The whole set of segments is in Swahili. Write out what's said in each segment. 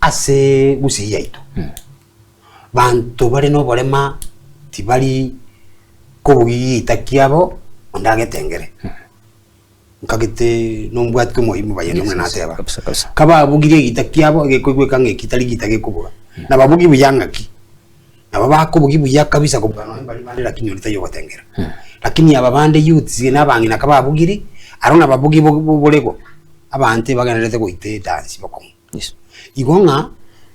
ase gusi yaitu bantu bari no borema tibali kubugi itakiabo ondage tengere nkagete nombwat ko moyimu bayeno mwana teba kaba bugire itakiabo gekwegwe kange kitali gitage kubura na babugi buyangaki na babako bugi buya kabisa kubwana bali bande lakini olita yo batengera lakini ababande youths n'abangi nakaba bugiri arona babugi bolego abante baganirete ko ite dance bako igonga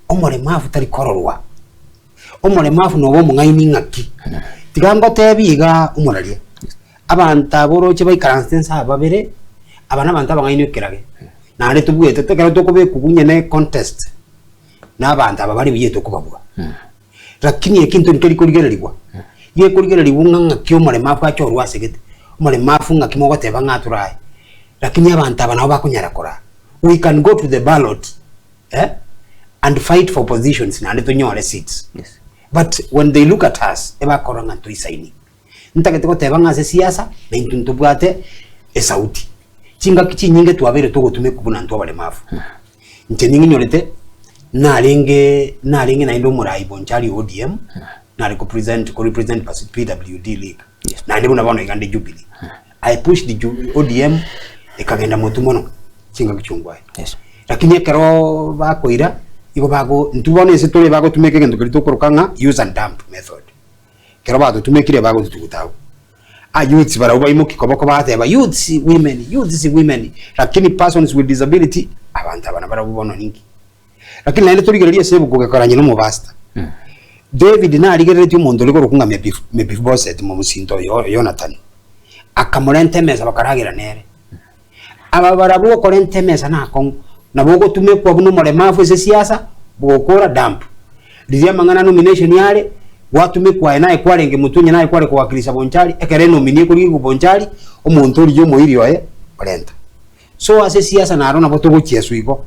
omulemafu tali kororwa omulemafu no bo mungaini ngaki tigambo tebiga umuralie abanta boroche baikaransensa babere abana banta bangaini kerage na ale tubwete tekero tokobe kugunye ne contest na abanta babali biyeto kubabwa lakini ekintu nkeri kurigererwa ye kurigererwa ngaki omulemafu achorwa segete omulemafu ngaki mogote bangaturai lakini abanta bana bakunyara kora we can go to the ballot and fight for positions na leto nyore seats but when they look at us eba koranga tuisaini ntakete ko tebanga se siasa na intuntu bwate esauti chinga kichi nyinge twabere to gotume kubuna ntwa bale mafu nteningi nyorete nalinge na indo murai bonchali ODM na represent PWD league na ndibona bano igande Jubilee I pushed the ODM ekagenda mutumono chinga kichungwa lakini ekero bakoira iko bago ntubone se tole bago tumeke ngendo kirito korokanga use and dump method kero bago tumekire bago tutugutawo youths bara ubayimo kikoboko bate ba youths women lakini persons with disability abantu abana bara bubono ningi lakini nale tuligereria sebu kugekoranye no mubasta David na aligereria umuntu liko rukunga mebi bosset mu musinto Jonathan akamurente meza bakaragira nere aba barabuko korente meza nako nabogo tumekwa buno mulemafu ese siasa bokora dump liria mangana nomination yale watu mekwa naye kwarenge mutunye naye kware kuwakilisha bonchali ekere nominie kuri bonchali omuntu uri yo moiri oye olenta so ase siasa na arona boto gochiesu igo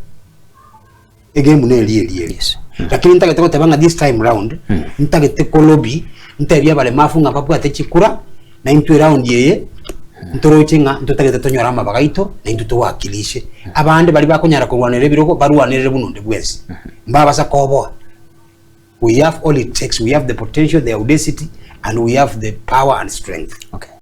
egemu ne liye lakini ntagete ko tebanga this time round ntagete ko lobby ntebya balemafu ngapapwa ate chikura na into round yeye ntorochenga ntotagete tonyora mabagaito na into wakilishe abande bali bakonyara kurwanira birogo barwanire bunonde bwese mbaba sakobo we have all it takes we have the potential the audacity and we have the power and strength